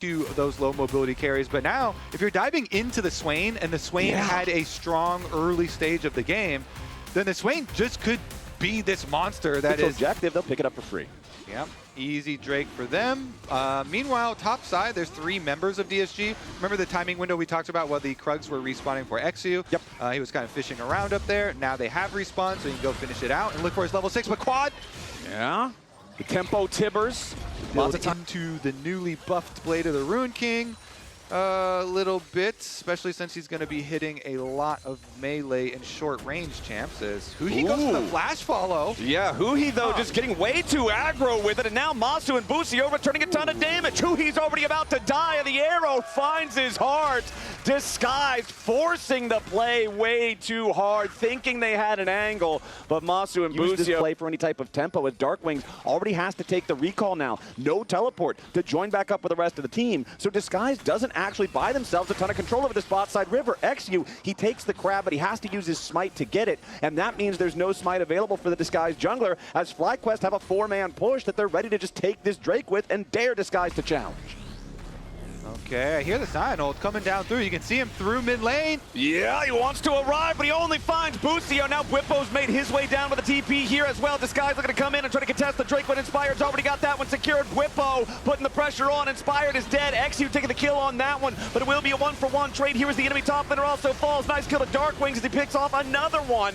to those low mobility carries. But now, if you're diving into the Swain, and the Swain had a strong early stage of the game, then the Swain just could be this monster that is objective. They'll pick it up for free. Yeah, easy Drake for them. Meanwhile, top side, there's 3 members of DSG. Remember the timing window we talked about while the Krugs were respawning for XU? Yep. He was kind of fishing around up there. Now they have respawn, so you can go finish it out and look for his level 6. But Quad, Yeah. The tempo Tibbers. lots of time into the newly buffed Blade of the Rune King. A little bit, especially since he's going to be hitting a lot of melee and short range champs. As Huhi goes for the flash follow. Yeah, Huhi though just getting way too aggro with it, and now Masu and Busio returning a ton of damage. Huhi's already about to die, and the arrow finds his heart. Disguised, forcing the play way too hard, thinking they had an angle, but Masu and Busio play for any type of tempo as Darkwings already has to take the recall now. No teleport to join back up with the rest of the team, so Disguised doesn't actually buy themselves a ton of control over this bot side river. XU, he takes the crab, but he has to use his smite to get it, and that means there's no smite available for the Disguised jungler, as FlyQuest have a 4-man push that they're ready to just take this Drake with and dare Disguised to challenge. Okay, I hear the Sign ult coming down through. You can see him through mid lane. Yeah, he wants to arrive, but he only finds Busio. Now Whippo's made his way down with a TP here as well. Disguise looking to come in and try to contest the Drake, but Inspired's already got that one secured. Whippo putting the pressure on. Inspired is dead. XU taking the kill on that one, but it will be a 1-for-1 trade. Here is the enemy top laner also falls. Nice kill to Darkwings as he picks off another one.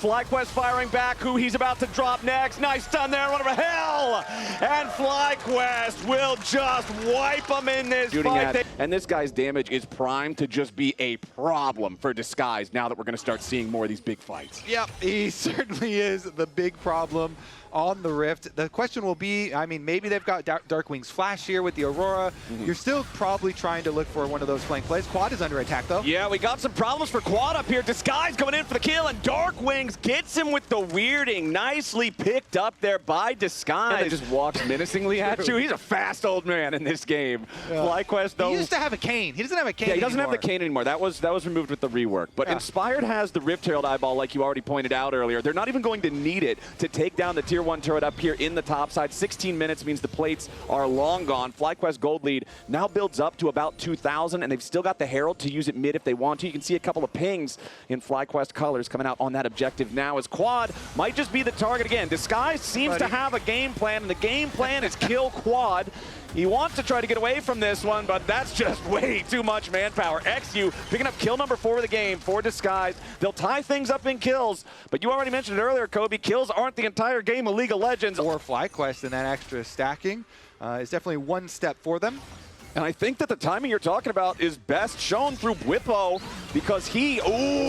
FlyQuest firing back, who he's about to drop next. Nice stun there, run over hell! And FlyQuest will just wipe him in this fight. And this guy's damage is primed to just be a problem for Disguise now that we're going to start seeing more of these big fights. Yep, he certainly is the big problem on the Rift. The question will be, I mean, maybe they've got Darkwing's Flash here with the Aurora. You're still probably trying to look for one of those flank plays. Quad is under attack, though. Yeah, we got some problems for Quad up here. Disguise coming in for the kill, and Darkwings gets him with the weirding. Nicely picked up there by Disguise. And just walks menacingly at you. He's a fast old man in this game. Yeah. FlyQuest, though. He used to have a cane. He doesn't have a cane Yeah, he doesn't anymore. have the cane anymore. That was removed with the rework. But Inspired has the Rift Herald eyeball, like you already pointed out earlier. They're not even going to need it to take down the Tier 1 turret up here in the top side. 16 minutes means the plates are long gone. FlyQuest gold lead now builds up to about 2,000, and they've still got the Herald to use it mid if they want to. You can see a couple of pings in FlyQuest colors coming out on that objective now, as Quad might just be the target again. Disguise seems to have a game plan, and the game plan is kill Quad. He wants to try to get away from this one, but that's just way too much manpower. XU picking up kill number 4 of the game for Disguise. They'll tie things up in kills, but you already mentioned it earlier, Kobe. Kills aren't the entire game of League of Legends. Or FlyQuest, and that extra stacking is definitely one step for them. And I think that the timing you're talking about is best shown through Whippo, because he,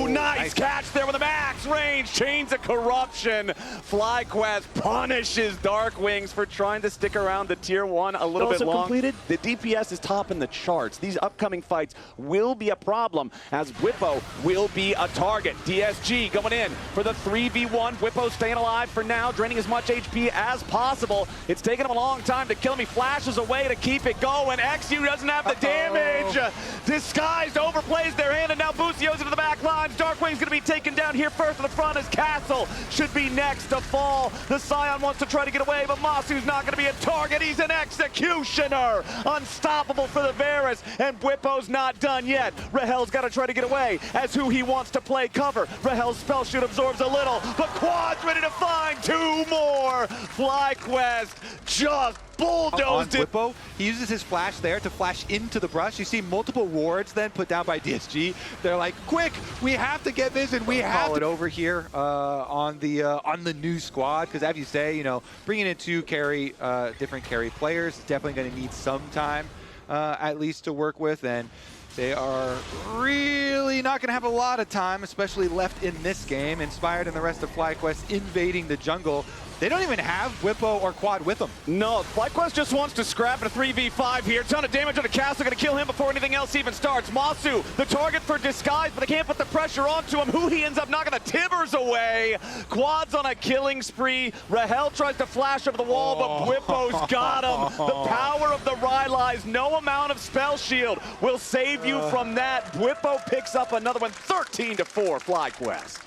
nice catch there with a max range, Chains of Corruption. FlyQuest punishes Darkwings for trying to stick around the Tier 1 a little bit long. Completed. The DPS is topping the charts. These upcoming fights will be a problem, as Whippo will be a target. DSG going in for the 3v1. Whippo staying alive for now, draining as much HP as possible. It's taken him a long time to kill him. He flashes away to keep it going. XU doesn't have the damage. Disguised overplays their hand, and now Busio's into the back lines. Darkwing's going to be taken down here first in the front, as Castle should be next to fall. The Scion wants to try to get away, but Masu's not going to be a target. He's an executioner. Unstoppable for the Varus, and Whippo's not done yet. Rahel's got to try to get away, as who he wants to play cover. Rahel's spell shoot absorbs a little, but Quad's ready to find 2 more. FlyQuest just bulldozed it. Whippo, he uses his flash there to flash into the brush. You see multiple wards then put down by DSG. They're like, quick, we have to get this, and we have to it over here on the new squad, because as you say, you know, bringing in 2 different carry players is definitely going to need some time at least to work with, and they are really not going to have a lot of time, especially left in this game. Inspired and the rest of FlyQuest invading the jungle. They don't even have Whippo or Quad with them. No, FlyQuest just wants to scrap in a 3v5 here. Ton of damage on the Castle, gonna kill him before anything else even starts. Masu, the target for Disguise, but they can't put the pressure onto him. Who he ends up knocking the Tibbers away. Quad's on a killing spree. Rahel tries to flash over the wall, but Whippo's got him. The power of the Rylai's, no amount of spell shield will save you from that. Whippo picks up another one, 13-4 FlyQuest.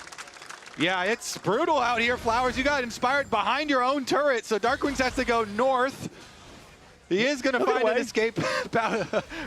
Yeah, it's brutal out here, Flowers. You got Inspired behind your own turret, so Darkwings has to go north. He is going to find an escape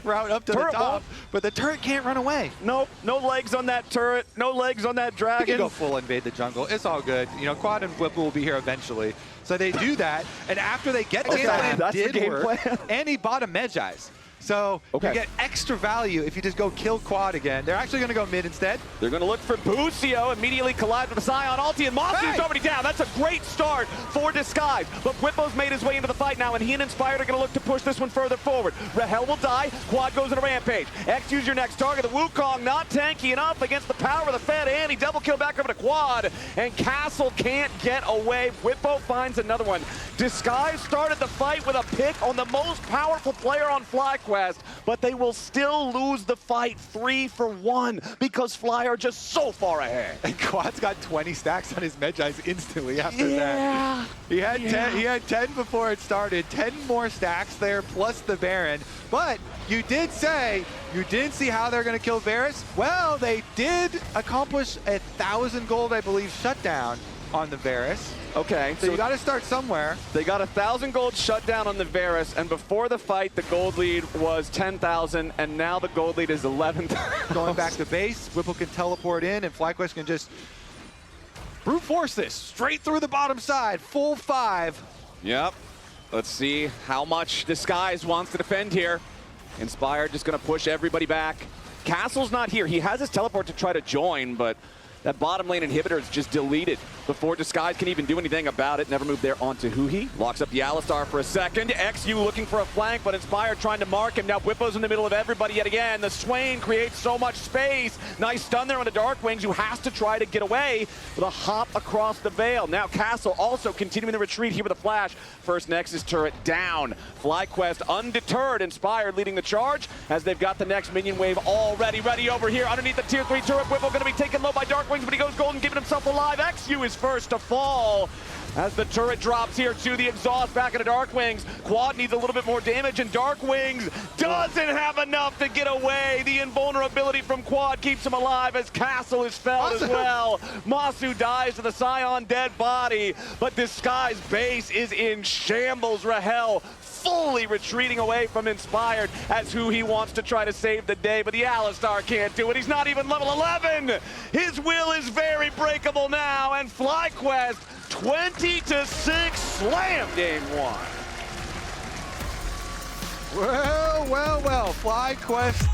route up to the top, but the turret can't run away. Nope, no legs on that turret, no legs on that dragon. He can go full invade the jungle. It's all good. You know, Quad and Whipple will be here eventually. So they do that, and after they get the game plan, that's did the game work, plan. and he bought a Medjai's. So you get extra value if you just go kill Quad again. They're actually going to go mid instead. They're going to look for Bucio, immediately collide with Sion. Ulti and Masu's already down. That's a great start for Disguise. But Whippo's made his way into the fight now, and he and Inspired are going to look to push this one further forward. Rahel will die. Quad goes on a rampage. X, use your next target. The Wukong not tanky enough against the power of the Fed Annie. Double kill back over to Quad, and Castle can't get away. Whippo finds another one. Disguise started the fight with a pick on the most powerful player on FlyQuest, but they will still lose the fight 3-for-1 because Fly are just so far ahead. And Quad's got 20 stacks on his Medjai's instantly after that. He had 10. He had 10 before it started. 10 more stacks there plus the Baron. But you did say you didn't see how they're going to kill Varus. Well, they did accomplish 1,000 gold, I believe, shutdown on the Varus. Okay, so you got to start somewhere. They got 1,000 gold shut down on the Varus, and before the fight, the gold lead was 10,000, and now the gold lead is 11,000. Going back to base, Whipple can teleport in, and FlyQuest can just brute force this straight through the bottom side, full 5. Yep. Let's see how much Disguise wants to defend here. Inspired just going to push everybody back. Castle's not here. He has his teleport to try to join, but that bottom lane inhibitor is just deleted before Disguise can even do anything about it. Never moved there onto Huhi. Locks up the Alistar for a second. XU looking for a flank, but Inspired trying to mark him. Now Whippo's in the middle of everybody yet again. The Swain creates so much space. Nice stun there on the Dark Wings, who has to try to get away with a hop across the Veil. Now Castle also continuing the retreat here with a flash. First Nexus turret down. FlyQuest undeterred. Inspired leading the charge as they've got the next minion wave already ready over here underneath the tier 3 turret. Whippo going to be taken low by Dark Wings, but he goes golden, giving himself alive. XU is first to fall as the turret drops here to the exhaust back into Dark Wings. Quad needs a little bit more damage, and Dark Wings doesn't have enough to get away. The invulnerability from Quad keeps him alive as Castle is felled as well. Masu dies to the Sion dead body, but Disguise base is in shambles. Rahel fully retreating away from Inspired as who he wants to try to save the day, but the Alistar can't do it. He's not even level 11. His will is very breakable now, and FlyQuest 20-6 slam game 1. Well, FlyQuest